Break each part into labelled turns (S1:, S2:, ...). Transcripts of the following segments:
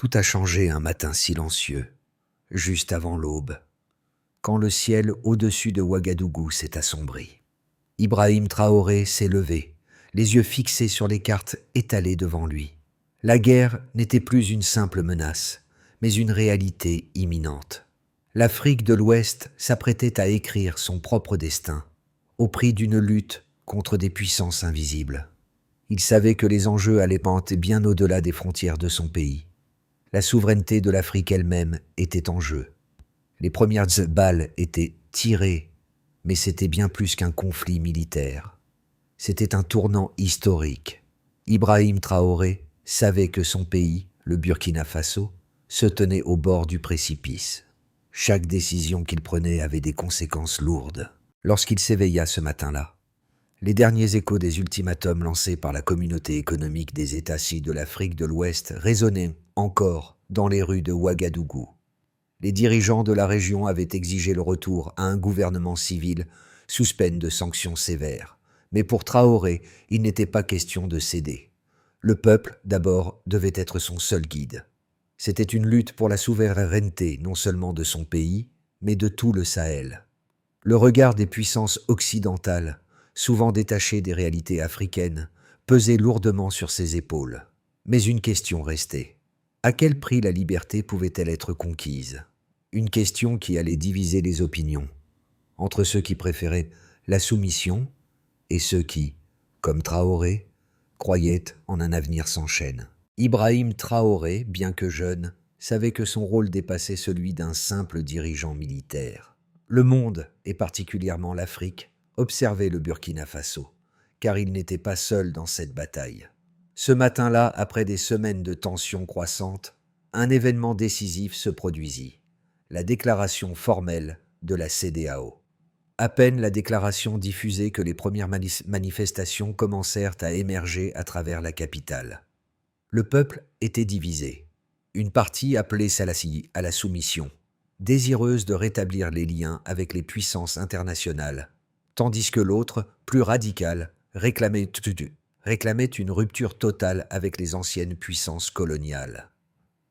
S1: Tout a changé un matin silencieux, juste avant l'aube, quand le ciel au-dessus de Ouagadougou s'est assombri. Ibrahim Traoré s'est levé, les yeux fixés sur les cartes étalées devant lui. La guerre n'était plus une simple menace, mais une réalité imminente. L'Afrique de l'Ouest s'apprêtait à écrire son propre destin, au prix d'une lutte contre des puissances invisibles. Il savait que les enjeux allaient bien au-delà des frontières de son pays. La souveraineté de l'Afrique elle-même était en jeu. Les premières balles étaient tirées, mais c'était bien plus qu'un conflit militaire. C'était un tournant historique. Ibrahim Traoré savait que son pays, le Burkina Faso, se tenait au bord du précipice. Chaque décision qu'il prenait avait des conséquences lourdes. Lorsqu'il s'éveilla ce matin-là, les derniers échos des ultimatums lancés par la communauté économique des États-Unis de l'Afrique de l'Ouest résonnaient encore dans les rues de Ouagadougou. Les dirigeants de la région avaient exigé le retour à un gouvernement civil sous peine de sanctions sévères. Mais pour Traoré, il n'était pas question de céder. Le peuple, d'abord, devait être son seul guide. C'était une lutte pour la souveraineté non seulement de son pays, mais de tout le Sahel. Le regard des puissances occidentales, souvent détachées des réalités africaines, pesait lourdement sur ses épaules. Mais une question restait. À quel prix la liberté pouvait-elle être conquise ? Une question qui allait diviser les opinions, entre ceux qui préféraient la soumission et ceux qui, comme Traoré, croyaient en un avenir sans chaîne. Ibrahim Traoré, bien que jeune, savait que son rôle dépassait celui d'un simple dirigeant militaire. Le monde, et particulièrement l'Afrique, observait le Burkina Faso, car il n'était pas seul dans cette bataille. Ce matin-là, après des semaines de tensions croissantes, un événement décisif se produisit, la déclaration formelle de la CEDEAO. À peine la déclaration diffusée que les premières manifestations commencèrent à émerger à travers la capitale. Le peuple était divisé. Une partie appelait à la soumission, désireuse de rétablir les liens avec les puissances internationales, tandis que l'autre, plus radicale, réclamait une rupture totale avec les anciennes puissances coloniales.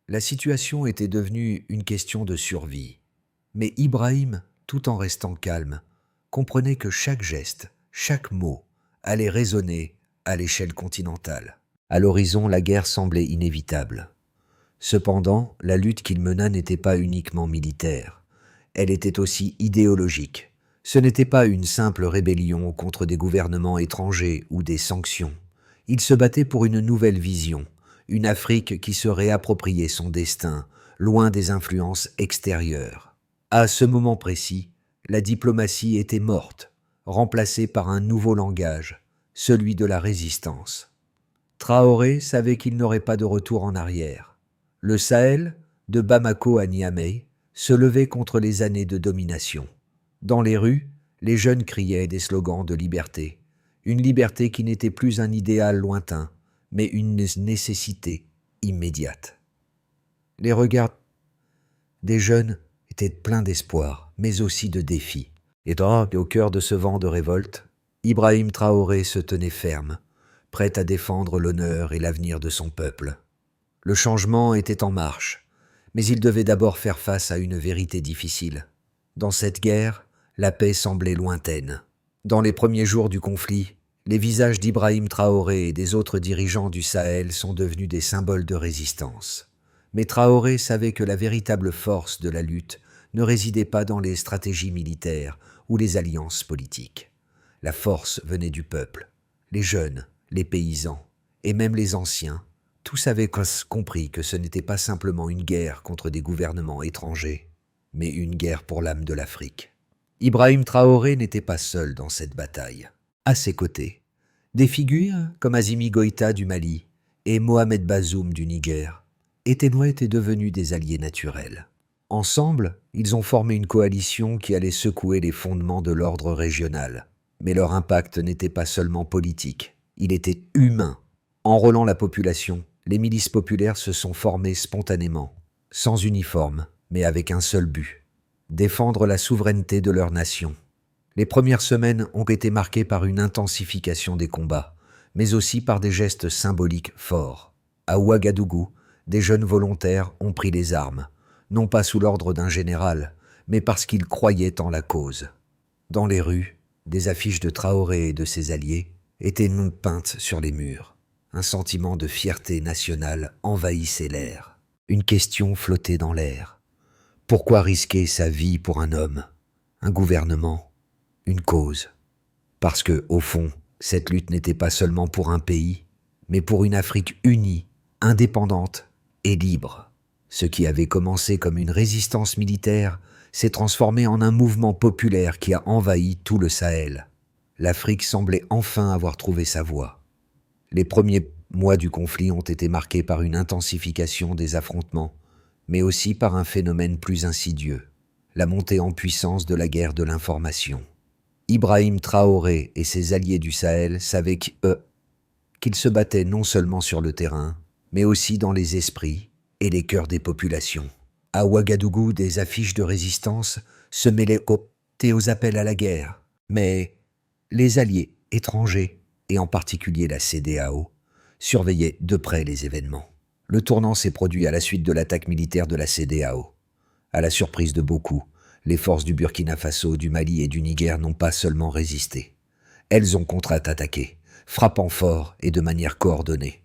S1: La situation était devenue une question de survie. Mais Ibrahim, tout en restant calme, comprenait que chaque geste, chaque mot, allait résonner à l'échelle continentale. À l'horizon, la guerre semblait inévitable. Cependant, la lutte qu'il mena n'était pas uniquement militaire. Elle était aussi idéologique. Ce n'était pas une simple rébellion contre des gouvernements étrangers ou des sanctions. Il se battait pour une nouvelle vision, une Afrique qui se réappropriait son destin, loin des influences extérieures. À ce moment précis, la diplomatie était morte, remplacée par un nouveau langage, celui de la résistance. Traoré savait qu'il n'aurait pas de retour en arrière. Le Sahel, de Bamako à Niamey, se levait contre les années de domination. Dans les rues, les jeunes criaient des slogans de liberté, une liberté qui n'était plus un idéal lointain, mais une nécessité immédiate. Les regards des jeunes étaient pleins d'espoir, mais aussi de défis. Et au cœur de ce vent de révolte, Ibrahim Traoré se tenait ferme, prêt à défendre l'honneur et l'avenir de son peuple. Le changement était en marche, mais il devait d'abord faire face à une vérité difficile. Dans cette guerre, la paix semblait lointaine. Dans les premiers jours du conflit, les visages d'Ibrahim Traoré et des autres dirigeants du Sahel sont devenus des symboles de résistance. Mais Traoré savait que la véritable force de la lutte ne résidait pas dans les stratégies militaires ou les alliances politiques. La force venait du peuple. Les jeunes, les paysans et même les anciens, tous avaient compris que ce n'était pas simplement une guerre contre des gouvernements étrangers, mais une guerre pour l'âme de l'Afrique. Ibrahim Traoré n'était pas seul dans cette bataille. À ses côtés, des figures comme Assimi Goïta du Mali et Mohamed Bazoum du Niger étaient devenus des alliés naturels. Ensemble, ils ont formé une coalition qui allait secouer les fondements de l'ordre régional. Mais leur impact n'était pas seulement politique, il était humain. Enrôlant la population, les milices populaires se sont formées spontanément, sans uniforme, mais avec un seul but, défendre la souveraineté de leur nation. Les premières semaines ont été marquées par une intensification des combats, mais aussi par des gestes symboliques forts. À Ouagadougou, des jeunes volontaires ont pris les armes, non pas sous l'ordre d'un général, mais parce qu'ils croyaient en la cause. Dans les rues, des affiches de Traoré et de ses alliés étaient peintes sur les murs. Un sentiment de fierté nationale envahissait l'air. Une question flottait dans l'air. Pourquoi risquer sa vie pour un homme, un gouvernement, une cause? Parce que, au fond, cette lutte n'était pas seulement pour un pays, mais pour une Afrique unie, indépendante et libre. Ce qui avait commencé comme une résistance militaire s'est transformé en un mouvement populaire qui a envahi tout le Sahel. L'Afrique semblait enfin avoir trouvé sa voie. Les premiers mois du conflit ont été marqués par une intensification des affrontements, mais aussi par un phénomène plus insidieux, la montée en puissance de la guerre de l'information. Ibrahim Traoré et ses alliés du Sahel savaient qu'ils se battaient non seulement sur le terrain, mais aussi dans les esprits et les cœurs des populations. À Ouagadougou, des affiches de résistance se mêlaient aux appels à la guerre, mais les alliés étrangers, et en particulier la CEDEAO, surveillaient de près les événements. Le tournant s'est produit à la suite de l'attaque militaire de la CEDEAO. À la surprise de beaucoup, les forces du Burkina Faso, du Mali et du Niger n'ont pas seulement résisté. Elles ont contre-attaqué, frappant fort et de manière coordonnée.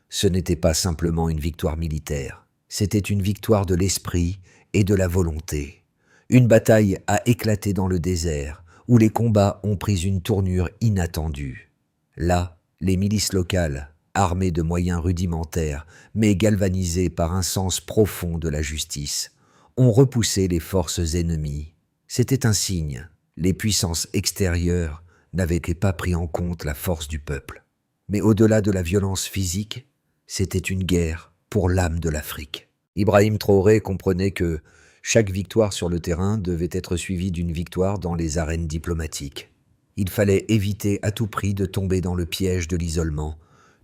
S1: Ce n'était pas simplement une victoire militaire, c'était une victoire de l'esprit et de la volonté. Une bataille a éclaté dans le désert, où les combats ont pris une tournure inattendue. Là, les milices locales, armées de moyens rudimentaires, mais galvanisées par un sens profond de la justice, ont repoussé les forces ennemies. C'était un signe. Les puissances extérieures n'avaient pas pris en compte la force du peuple. Mais au-delà de la violence physique, c'était une guerre pour l'âme de l'Afrique. Ibrahim Traoré comprenait que chaque victoire sur le terrain devait être suivie d'une victoire dans les arènes diplomatiques. Il fallait éviter à tout prix de tomber dans le piège de l'isolement,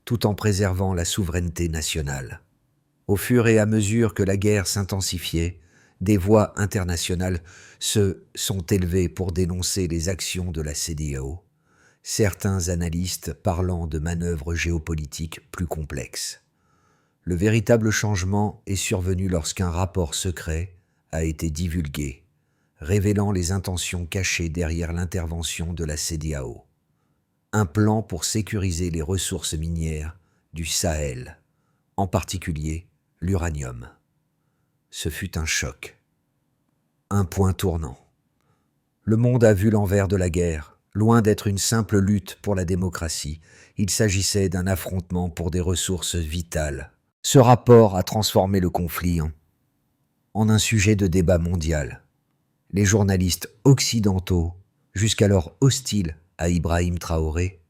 S1: tout en préservant la souveraineté nationale. Au fur et à mesure que la guerre s'intensifiait, des voix internationales se sont élevées pour dénoncer les actions de la CEDEAO, certains analystes parlant de manœuvres géopolitiques plus complexes. Le véritable changement est survenu lorsqu'un rapport secret a été divulgué, révélant les intentions cachées derrière l'intervention de la CEDEAO. Un plan pour sécuriser les ressources minières du Sahel, en particulier l'uranium. Ce fut un choc. Un point tournant. Le monde a vu l'envers de la guerre. Loin d'être une simple lutte pour la démocratie, il s'agissait d'un affrontement pour des ressources vitales. Ce rapport a transformé le conflit en un sujet de débat mondial. Les journalistes occidentaux, jusqu'alors hostiles à Ibrahim Traoré,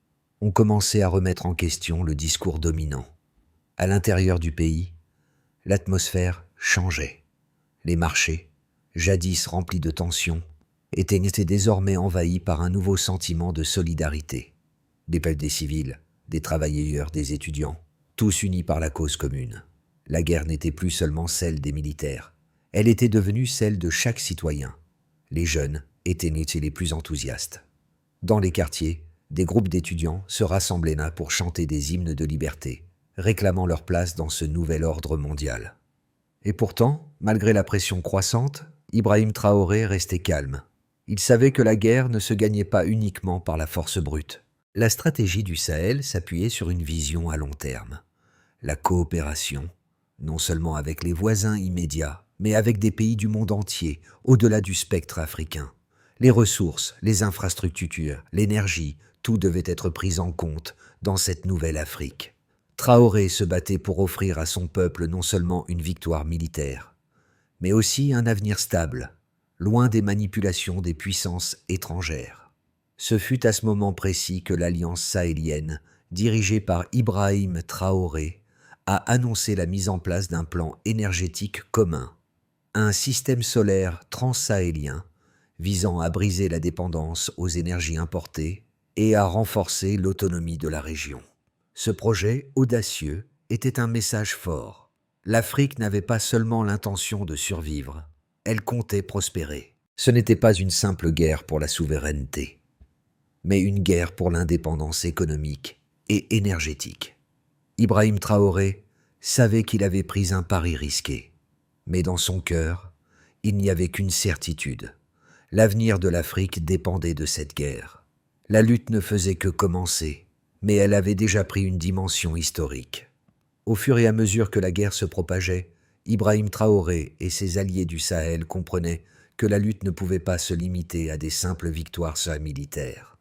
S1: ont commencé à remettre en question le discours dominant. À l'intérieur du pays, l'atmosphère changeait. Les marchés, jadis remplis de tensions, étaient désormais envahis par un nouveau sentiment de solidarité. Des civils, des travailleurs, des étudiants, tous unis par la cause commune. La guerre n'était plus seulement celle des militaires, elle était devenue celle de chaque citoyen. Les jeunes étaient les plus enthousiastes. Dans les quartiers, des groupes d'étudiants se rassemblaient là pour chanter des hymnes de liberté, réclamant leur place dans ce nouvel ordre mondial. Et pourtant, malgré la pression croissante, Ibrahim Traoré restait calme. Il savait que la guerre ne se gagnait pas uniquement par la force brute. La stratégie du Sahel s'appuyait sur une vision à long terme. La coopération, non seulement avec les voisins immédiats, mais avec des pays du monde entier, au-delà du spectre africain. Les ressources, les infrastructures, l'énergie, tout devait être pris en compte dans cette nouvelle Afrique. Traoré se battait pour offrir à son peuple non seulement une victoire militaire, mais aussi un avenir stable, loin des manipulations des puissances étrangères. Ce fut à ce moment précis que l'Alliance sahélienne, dirigée par Ibrahim Traoré, a annoncé la mise en place d'un plan énergétique commun, un système solaire transsahélien visant à briser la dépendance aux énergies importées et à renforcer l'autonomie de la région. Ce projet audacieux était un message fort. L'Afrique n'avait pas seulement l'intention de survivre, elle comptait prospérer. Ce n'était pas une simple guerre pour la souveraineté, mais une guerre pour l'indépendance économique et énergétique. Ibrahim Traoré savait qu'il avait pris un pari risqué. Mais dans son cœur, il n'y avait qu'une certitude. L'avenir de l'Afrique dépendait de cette guerre. La lutte ne faisait que commencer, mais elle avait déjà pris une dimension historique. Au fur et à mesure que la guerre se propageait, Ibrahim Traoré et ses alliés du Sahel comprenaient que la lutte ne pouvait pas se limiter à des simples victoires militaires.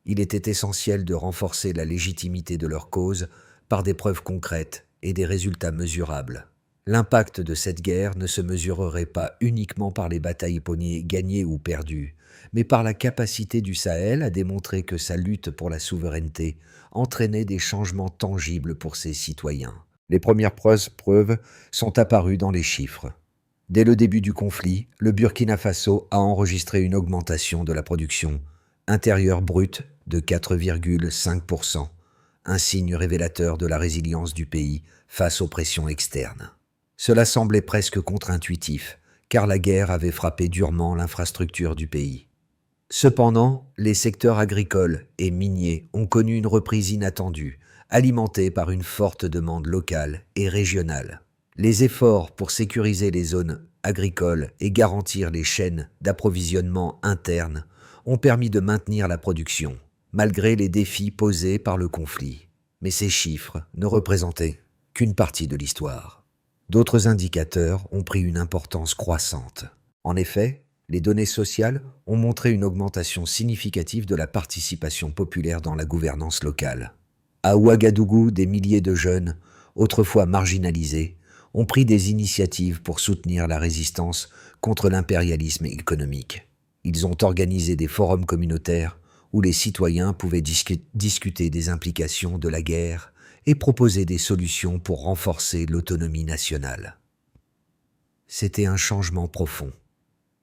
S1: Il était essentiel de renforcer la légitimité de leur cause par des preuves concrètes et des résultats mesurables. L'impact de cette guerre ne se mesurerait pas uniquement par les batailles gagnées ou perdues, mais par la capacité du Sahel à démontrer que sa lutte pour la souveraineté entraînait des changements tangibles pour ses citoyens. Les premières preuves sont apparues dans les chiffres. Dès le début du conflit, le Burkina Faso a enregistré une augmentation de la production intérieure brute de 4,5%, un signe révélateur de la résilience du pays face aux pressions externes. Cela semblait presque contre-intuitif, car la guerre avait frappé durement l'infrastructure du pays. Cependant, les secteurs agricoles et miniers ont connu une reprise inattendue, alimentée par une forte demande locale et régionale. Les efforts pour sécuriser les zones agricoles et garantir les chaînes d'approvisionnement internes ont permis de maintenir la production, malgré les défis posés par le conflit. Mais ces chiffres ne représentaient qu'une partie de l'histoire. D'autres indicateurs ont pris une importance croissante. En effet, les données sociales ont montré une augmentation significative de la participation populaire dans la gouvernance locale. À Ouagadougou, des milliers de jeunes, autrefois marginalisés, ont pris des initiatives pour soutenir la résistance contre l'impérialisme économique. Ils ont organisé des forums communautaires où les citoyens pouvaient discuter des implications de la guerre et proposer des solutions pour renforcer l'autonomie nationale. C'était un changement profond.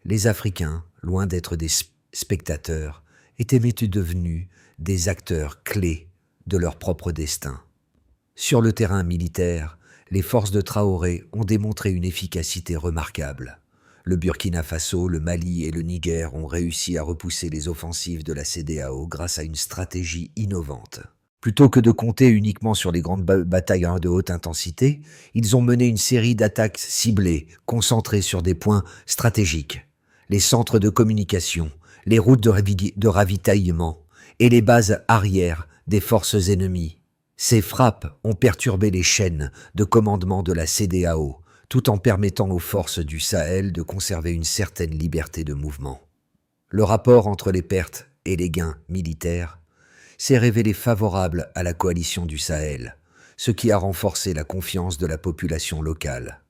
S1: Les Africains, loin d'être des spectateurs, étaient devenus des acteurs clés de leur propre destin. Sur le terrain militaire, les forces de Traoré ont démontré une efficacité remarquable. Le Burkina Faso, le Mali et le Niger ont réussi à repousser les offensives de la CEDEAO grâce à une stratégie innovante. Plutôt que de compter uniquement sur les grandes batailles de haute intensité, ils ont mené une série d'attaques ciblées, concentrées sur des points stratégiques. Les centres de communication, les routes de ravitaillement et les bases arrières des forces ennemies. Ces frappes ont perturbé les chaînes de commandement de la CEDEAO, tout en permettant aux forces du Sahel de conserver une certaine liberté de mouvement. Le rapport entre les pertes et les gains militaires s'est révélé favorable à la coalition du Sahel, ce qui a renforcé la confiance de la population locale.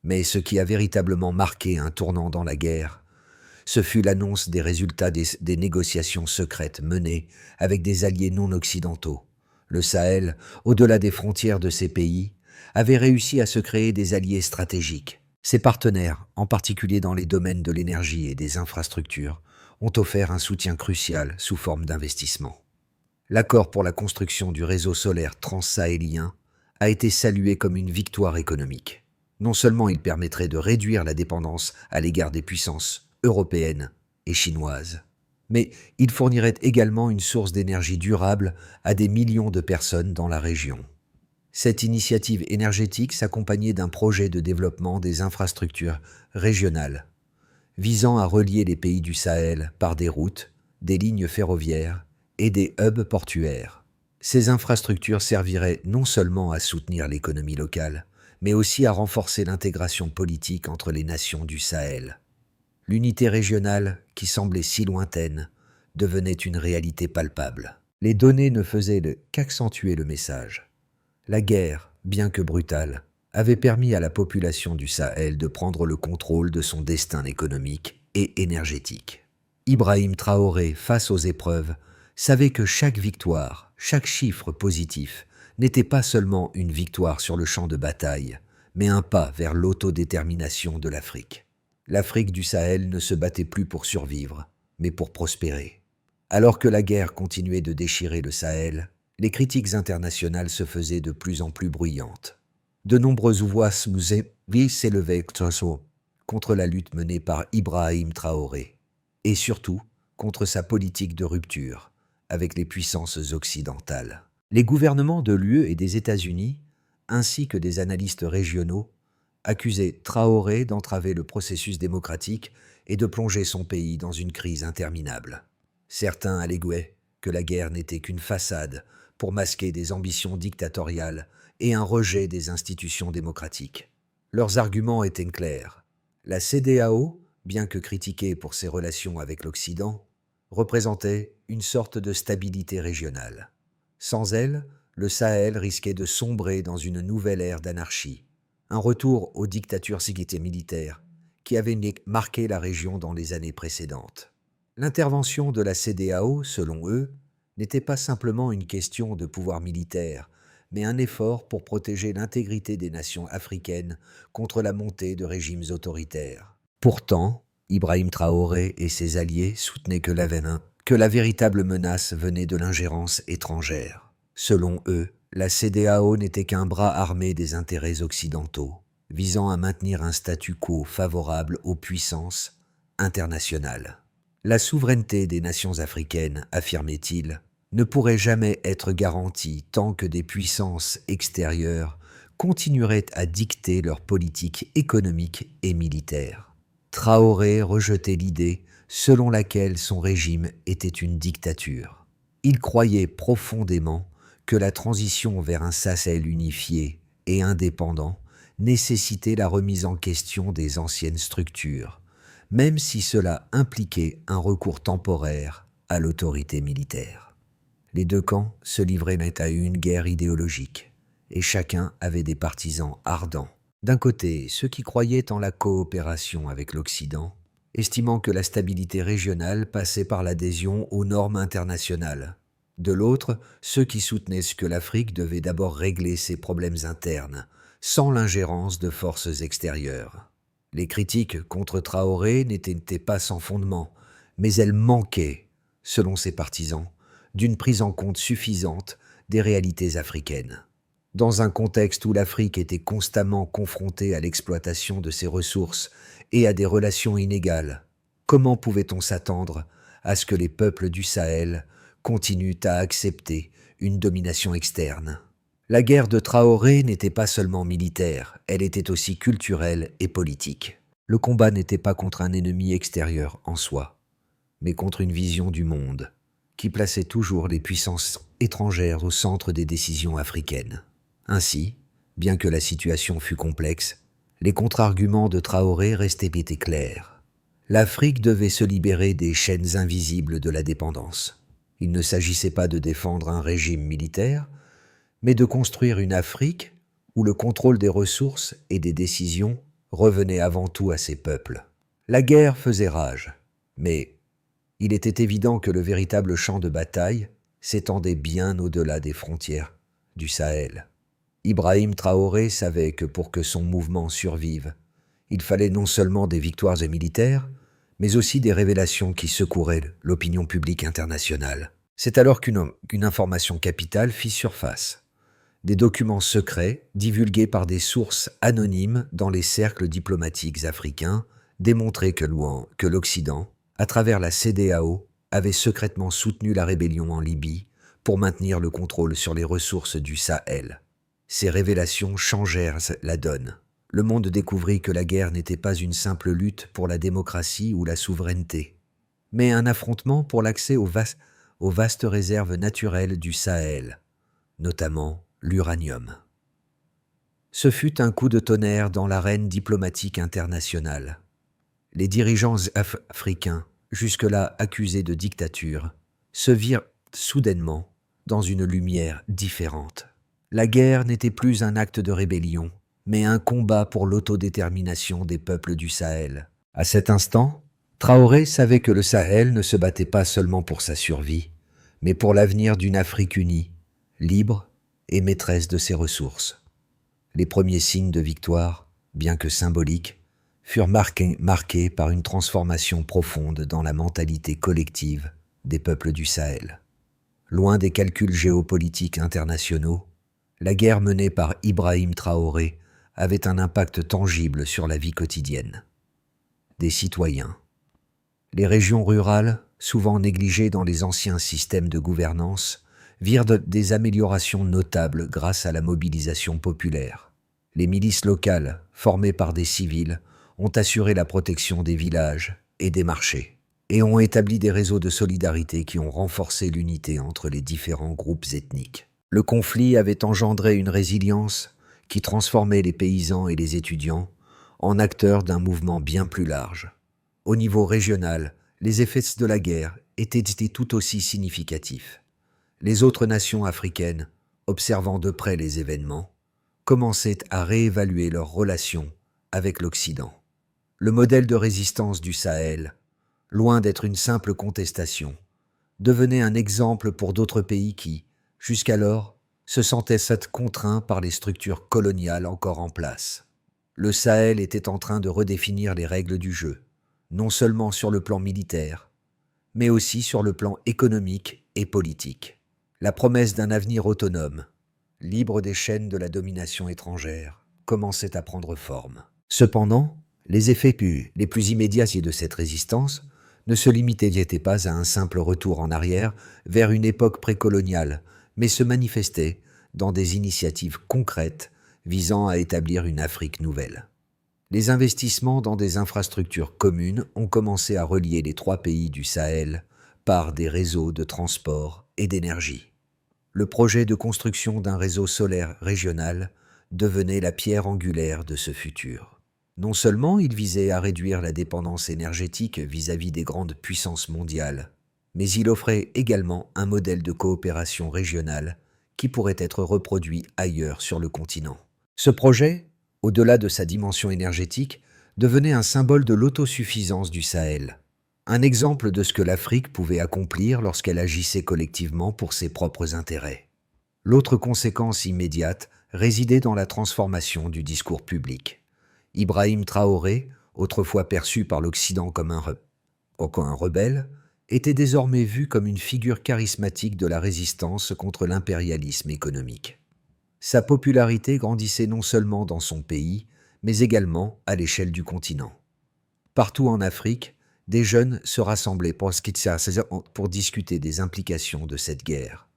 S1: Mais ce qui a véritablement marqué un tournant dans la guerre, ce fut l'annonce des résultats des négociations secrètes menées avec des alliés non occidentaux. Le Sahel, au-delà des frontières de ces pays, avait réussi à se créer des alliés stratégiques. Ses partenaires, en particulier dans les domaines de l'énergie et des infrastructures, ont offert un soutien crucial sous forme d'investissement. L'accord pour la construction du réseau solaire transsahélien a été salué comme une victoire économique. Non seulement il permettrait de réduire la dépendance à l'égard des puissances européennes et chinoises, mais il fournirait également une source d'énergie durable à des millions de personnes dans la région. Cette initiative énergétique s'accompagnait d'un projet de développement des infrastructures régionales, visant à relier les pays du Sahel par des routes, des lignes ferroviaires et des hubs portuaires. Ces infrastructures serviraient non seulement à soutenir l'économie locale, mais aussi à renforcer l'intégration politique entre les nations du Sahel. L'unité régionale, qui semblait si lointaine, devenait une réalité palpable. Les données ne faisaient qu'accentuer le message. La guerre, bien que brutale, avait permis à la population du Sahel de prendre le contrôle de son destin économique et énergétique. Ibrahim Traoré, face aux épreuves, savait que chaque victoire, chaque chiffre positif, n'était pas seulement une victoire sur le champ de bataille, mais un pas vers l'autodétermination de l'Afrique. L'Afrique du Sahel ne se battait plus pour survivre, mais pour prospérer. Alors que la guerre continuait de déchirer le Sahel, les critiques internationales se faisaient de plus en plus bruyantes. De nombreuses voix s'élevaient contre la lutte menée par Ibrahim Traoré, et surtout contre sa politique de rupture avec les puissances occidentales. Les gouvernements de l'UE et des États-Unis ainsi que des analystes régionaux, accusaient Traoré d'entraver le processus démocratique et de plonger son pays dans une crise interminable. Certains alléguaient que la guerre n'était qu'une façade pour masquer des ambitions dictatoriales et un rejet des institutions démocratiques. Leurs arguments étaient clairs. La CEDEAO, bien que critiquée pour ses relations avec l'Occident, représentait une sorte de stabilité régionale. Sans elle, le Sahel risquait de sombrer dans une nouvelle ère d'anarchie, un retour aux dictatures militaires qui avaient marqué la région dans les années précédentes. L'intervention de la CEDEAO, selon eux, n'était pas simplement une question de pouvoir militaire, mais un effort pour protéger l'intégrité des nations africaines contre la montée de régimes autoritaires. Pourtant, Ibrahim Traoré et ses alliés soutenaient que la véritable menace venait de l'ingérence étrangère. Selon eux, la CEDEAO n'était qu'un bras armé des intérêts occidentaux, visant à maintenir un statu quo favorable aux puissances internationales. La souveraineté des nations africaines, affirmait-il, ne pourrait jamais être garantie tant que des puissances extérieures continueraient à dicter leur politique économique et militaire. Traoré rejetait l'idée selon laquelle son régime était une dictature. Il croyait profondément que la transition vers un Sahel unifié et indépendant nécessitait la remise en question des anciennes structures, même si cela impliquait un recours temporaire à l'autorité militaire. Les deux camps se livraient à une guerre idéologique, et chacun avait des partisans ardents. D'un côté, ceux qui croyaient en la coopération avec l'Occident, estimant que la stabilité régionale passait par l'adhésion aux normes internationales. De l'autre, ceux qui soutenaient que l'Afrique devait d'abord régler ses problèmes internes, sans l'ingérence de forces extérieures. Les critiques contre Traoré n'étaient pas sans fondement, mais elles manquaient, selon ses partisans, d'une prise en compte suffisante des réalités africaines. Dans un contexte où l'Afrique était constamment confrontée à l'exploitation de ses ressources et à des relations inégales, comment pouvait-on s'attendre à ce que les peuples du Sahel continuent à accepter une domination externe? La guerre de Traoré n'était pas seulement militaire, elle était aussi culturelle et politique. Le combat n'était pas contre un ennemi extérieur en soi, mais contre une vision du monde qui plaçait toujours les puissances étrangères au centre des décisions africaines. Ainsi, bien que la situation fût complexe, les contre-arguments de Traoré restaient clairs. L'Afrique devait se libérer des chaînes invisibles de la dépendance. Il ne s'agissait pas de défendre un régime militaire, mais de construire une Afrique où le contrôle des ressources et des décisions revenait avant tout à ses peuples. La guerre faisait rage, mais il était évident que le véritable champ de bataille s'étendait bien au-delà des frontières du Sahel. Ibrahim Traoré savait que pour que son mouvement survive, il fallait non seulement des victoires militaires, mais aussi des révélations qui secouraient l'opinion publique internationale. C'est alors qu'une information capitale fit surface. Des documents secrets, divulgués par des sources anonymes dans les cercles diplomatiques africains, démontraient que l'Occident, à travers la CEDEAO, avait secrètement soutenu la rébellion en Libye pour maintenir le contrôle sur les ressources du Sahel. Ces révélations changèrent la donne. Le monde découvrit que la guerre n'était pas une simple lutte pour la démocratie ou la souveraineté, mais un affrontement pour l'accès aux vastes réserves naturelles du Sahel, notamment l'uranium. Ce fut un coup de tonnerre dans l'arène diplomatique internationale. Les dirigeants africains, jusque-là accusés de dictature, se virent soudainement dans une lumière différente. La guerre n'était plus un acte de rébellion, mais un combat pour l'autodétermination des peuples du Sahel. À cet instant, Traoré savait que le Sahel ne se battait pas seulement pour sa survie, mais pour l'avenir d'une Afrique unie, libre et maîtresse de ses ressources. Les premiers signes de victoire, bien que symboliques, furent marqués par une transformation profonde dans la mentalité collective des peuples du Sahel. Loin des calculs géopolitiques internationaux, la guerre menée par Ibrahim Traoré avait un impact tangible sur la vie quotidienne des citoyens. Les régions rurales, souvent négligées dans les anciens systèmes de gouvernance, virent des améliorations notables grâce à la mobilisation populaire. Les milices locales, formées par des civils, ont assuré la protection des villages et des marchés, et ont établi des réseaux de solidarité qui ont renforcé l'unité entre les différents groupes ethniques. Le conflit avait engendré une résilience qui transformait les paysans et les étudiants en acteurs d'un mouvement bien plus large. Au niveau régional, les effets de la guerre étaient tout aussi significatifs. Les autres nations africaines, observant de près les événements, commençaient à réévaluer leurs relations avec l'Occident. Le modèle de résistance du Sahel, loin d'être une simple contestation, devenait un exemple pour d'autres pays qui, jusqu'alors, se sentaient contraints par les structures coloniales encore en place. Le Sahel était en train de redéfinir les règles du jeu, non seulement sur le plan militaire, mais aussi sur le plan économique et politique. La promesse d'un avenir autonome, libre des chaînes de la domination étrangère, commençait à prendre forme. Cependant, les effets les plus immédiats de cette résistance ne se limitaient pas à un simple retour en arrière vers une époque précoloniale, mais se manifestaient dans des initiatives concrètes visant à établir une Afrique nouvelle. Les investissements dans des infrastructures communes ont commencé à relier les 3 pays du Sahel par des réseaux de transport et d'énergie. Le projet de construction d'un réseau solaire régional devenait la pierre angulaire de ce futur. Non seulement il visait à réduire la dépendance énergétique vis-à-vis des grandes puissances mondiales, mais il offrait également un modèle de coopération régionale qui pourrait être reproduit ailleurs sur le continent. Ce projet, au-delà de sa dimension énergétique, devenait un symbole de l'autosuffisance du Sahel, un exemple de ce que l'Afrique pouvait accomplir lorsqu'elle agissait collectivement pour ses propres intérêts. L'autre conséquence immédiate résidait dans la transformation du discours public. Ibrahim Traoré, autrefois perçu par l'Occident comme un rebelle, était désormais vu comme une figure charismatique de la résistance contre l'impérialisme économique. Sa popularité grandissait non seulement dans son pays, mais également à l'échelle du continent. Partout en Afrique, des jeunes se rassemblaient pour discuter des implications de cette guerre.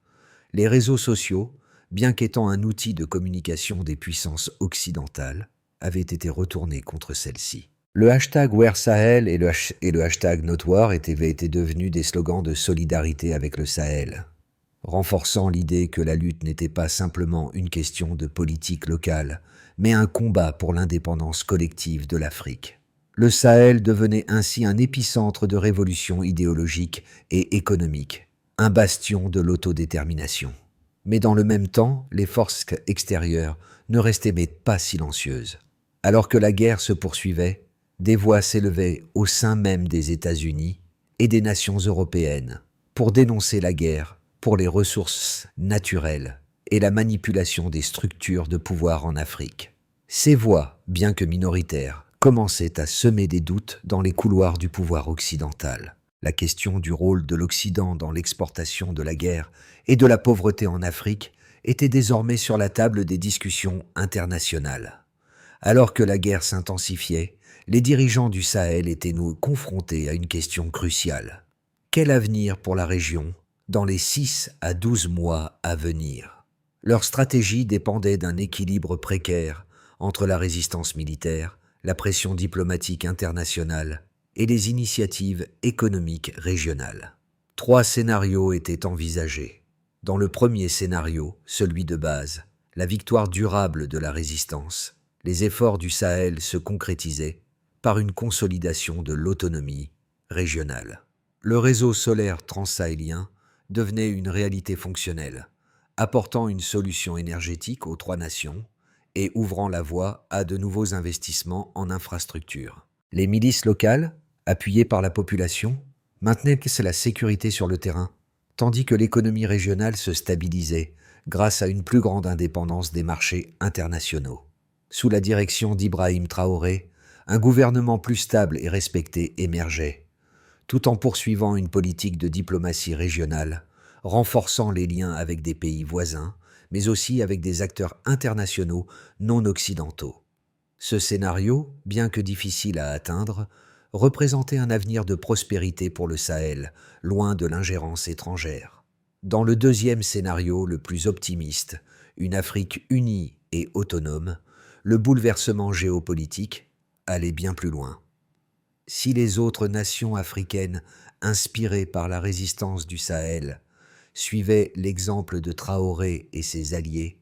S1: Les réseaux sociaux, bien qu'étant un outil de communication des puissances occidentales, avaient été retournés contre celle-ci. Le hashtag #WhereSahel et le hashtag #NotWar étaient devenus des slogans de solidarité avec le Sahel, renforçant l'idée que la lutte n'était pas simplement une question de politique locale, mais un combat pour l'indépendance collective de l'Afrique. Le Sahel devenait ainsi un épicentre de révolution idéologique et économique, un bastion de l'autodétermination. Mais dans le même temps, les forces extérieures ne restaient pas silencieuses. Alors que la guerre se poursuivait, des voix s'élevaient au sein même des États-Unis et des nations européennes pour dénoncer la guerre pour les ressources naturelles et la manipulation des structures de pouvoir en Afrique. Ces voix, bien que minoritaires, commençaient à semer des doutes dans les couloirs du pouvoir occidental. La question du rôle de l'Occident dans l'exportation de la guerre et de la pauvreté en Afrique était désormais sur la table des discussions internationales. Alors que la guerre s'intensifiait, les dirigeants du Sahel étaient confrontés à une question cruciale. Quel avenir pour la région dans les 6 à 12 mois à venir? Leur stratégie dépendait d'un équilibre précaire entre la résistance militaire, la pression diplomatique internationale et les initiatives économiques régionales. 3 scénarios étaient envisagés. Dans le premier scénario, celui de base, la victoire durable de la résistance, les efforts du Sahel se concrétisaient par une consolidation de l'autonomie régionale. Le réseau solaire transsahélien devenait une réalité fonctionnelle, apportant une solution énergétique aux 3 nations et ouvrant la voie à de nouveaux investissements en infrastructures. Les milices locales, appuyées par la population, maintenaient la sécurité sur le terrain, tandis que l'économie régionale se stabilisait grâce à une plus grande indépendance des marchés internationaux. Sous la direction d'Ibrahim Traoré, un gouvernement plus stable et respecté émergeait, tout en poursuivant une politique de diplomatie régionale, renforçant les liens avec des pays voisins, mais aussi avec des acteurs internationaux non occidentaux. Ce scénario, bien que difficile à atteindre, représentait un avenir de prospérité pour le Sahel, loin de l'ingérence étrangère. Dans le deuxième scénario, le plus optimiste, une Afrique unie et autonome, le bouleversement géopolitique allait bien plus loin. Si les autres nations africaines, inspirées par la résistance du Sahel, suivaient l'exemple de Traoré et ses alliés,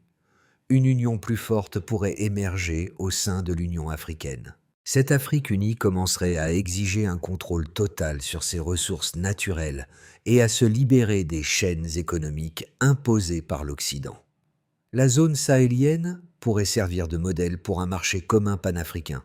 S1: une union plus forte pourrait émerger au sein de l'Union africaine. Cette Afrique unie commencerait à exiger un contrôle total sur ses ressources naturelles et à se libérer des chaînes économiques imposées par l'Occident. La zone sahélienne pourrait servir de modèle pour un marché commun panafricain,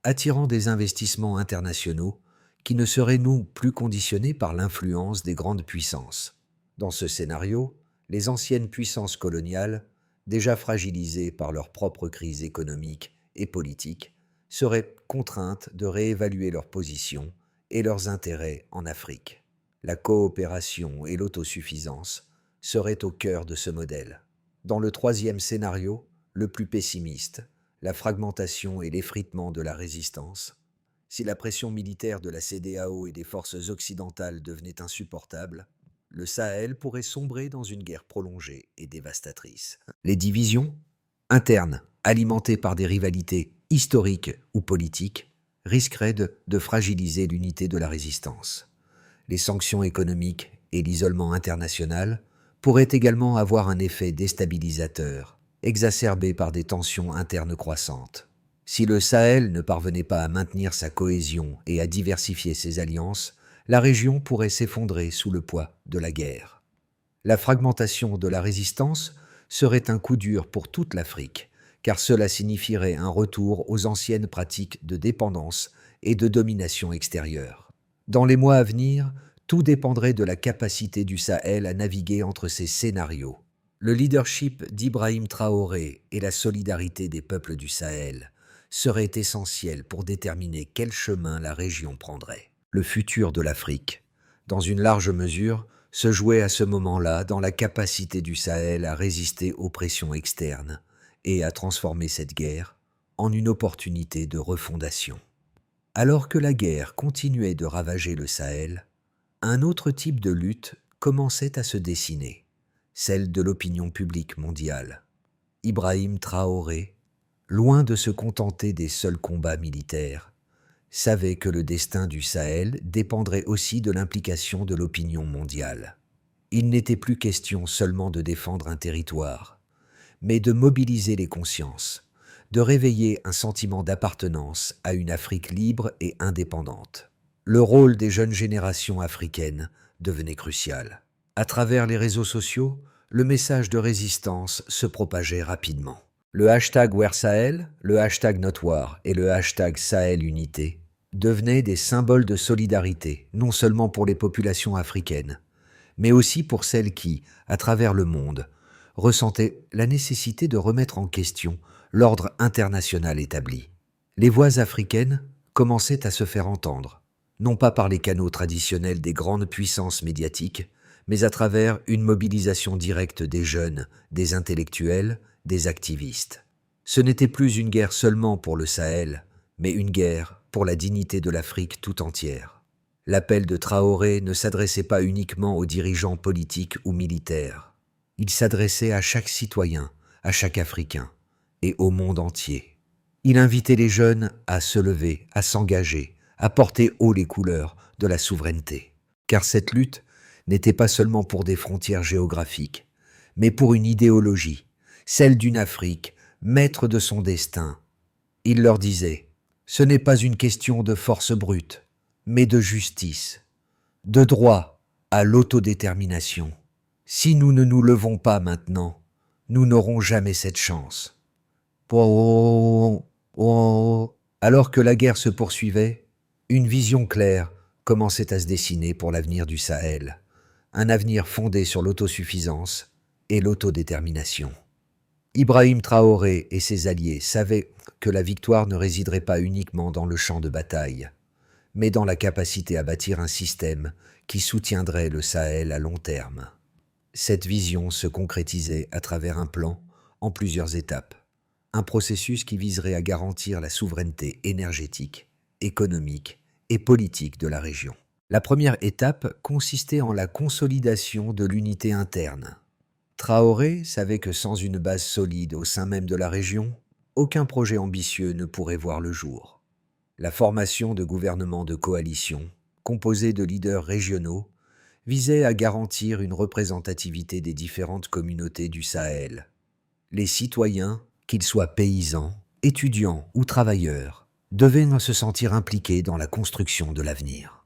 S1: attirant des investissements internationaux qui ne seraient non plus conditionnés par l'influence des grandes puissances. Dans ce scénario, les anciennes puissances coloniales, déjà fragilisées par leur propre crise économique et politique, seraient contraintes de réévaluer leur position et leurs intérêts en Afrique. La coopération et l'autosuffisance seraient au cœur de ce modèle. Dans le troisième scénario, le plus pessimiste, la fragmentation et l'effritement de la résistance, si la pression militaire de la CEDEAO et des forces occidentales devenait insupportable, le Sahel pourrait sombrer dans une guerre prolongée et dévastatrice. Les divisions internes, alimentées par des rivalités historiques ou politiques, risqueraient de fragiliser l'unité de la résistance. Les sanctions économiques et l'isolement international pourraient également avoir un effet déstabilisateur, exacerbé par des tensions internes croissantes. Si le Sahel ne parvenait pas à maintenir sa cohésion et à diversifier ses alliances, la région pourrait s'effondrer sous le poids de la guerre. La fragmentation de la résistance serait un coup dur pour toute l'Afrique, car cela signifierait un retour aux anciennes pratiques de dépendance et de domination extérieure. Dans les mois à venir, tout dépendrait de la capacité du Sahel à naviguer entre ces scénarios. Le leadership d'Ibrahim Traoré et la solidarité des peuples du Sahel seraient essentiels pour déterminer quel chemin la région prendrait. Le futur de l'Afrique, dans une large mesure, se jouait à ce moment-là dans la capacité du Sahel à résister aux pressions externes et à transformer cette guerre en une opportunité de refondation. Alors que la guerre continuait de ravager le Sahel, un autre type de lutte commençait à se dessiner, celle de l'opinion publique mondiale. Ibrahim Traoré, loin de se contenter des seuls combats militaires, savait que le destin du Sahel dépendrait aussi de l'implication de l'opinion mondiale. Il n'était plus question seulement de défendre un territoire, mais de mobiliser les consciences, de réveiller un sentiment d'appartenance à une Afrique libre et indépendante. Le rôle des jeunes générations africaines devenait crucial. À travers les réseaux sociaux, le message de résistance se propageait rapidement. Le hashtag WearSahel, le hashtag NotWar et le hashtag SahelUnité devenaient des symboles de solidarité, non seulement pour les populations africaines, mais aussi pour celles qui, à travers le monde, ressentaient la nécessité de remettre en question l'ordre international établi. Les voix africaines commençaient à se faire entendre, non pas par les canaux traditionnels des grandes puissances médiatiques, mais à travers une mobilisation directe des jeunes, des intellectuels, des activistes. Ce n'était plus une guerre seulement pour le Sahel, mais une guerre pour la dignité de l'Afrique tout entière. L'appel de Traoré ne s'adressait pas uniquement aux dirigeants politiques ou militaires. Il s'adressait à chaque citoyen, à chaque Africain et au monde entier. Il invitait les jeunes à se lever, à s'engager, à porter haut les couleurs de la souveraineté. Car cette lutte n'était pas seulement pour des frontières géographiques, mais pour une idéologie, celle d'une Afrique, maître de son destin. Il leur disait, ce n'est pas une question de force brute, mais de justice, de droit à l'autodétermination. Si nous ne nous levons pas maintenant, nous n'aurons jamais cette chance. Alors que la guerre se poursuivait, une vision claire commençait à se dessiner pour l'avenir du Sahel, un avenir fondé sur l'autosuffisance et l'autodétermination. Ibrahim Traoré et ses alliés savaient que la victoire ne résiderait pas uniquement dans le champ de bataille, mais dans la capacité à bâtir un système qui soutiendrait le Sahel à long terme. Cette vision se concrétisait à travers un plan en plusieurs étapes, un processus qui viserait à garantir la souveraineté énergétique, économique et politique de la région. La première étape consistait en la consolidation de l'unité interne. Traoré savait que sans une base solide au sein même de la région, aucun projet ambitieux ne pourrait voir le jour. La formation de gouvernements de coalition, composés de leaders régionaux, visait à garantir une représentativité des différentes communautés du Sahel. Les citoyens, qu'ils soient paysans, étudiants ou travailleurs, devaient se sentir impliqués dans la construction de l'avenir.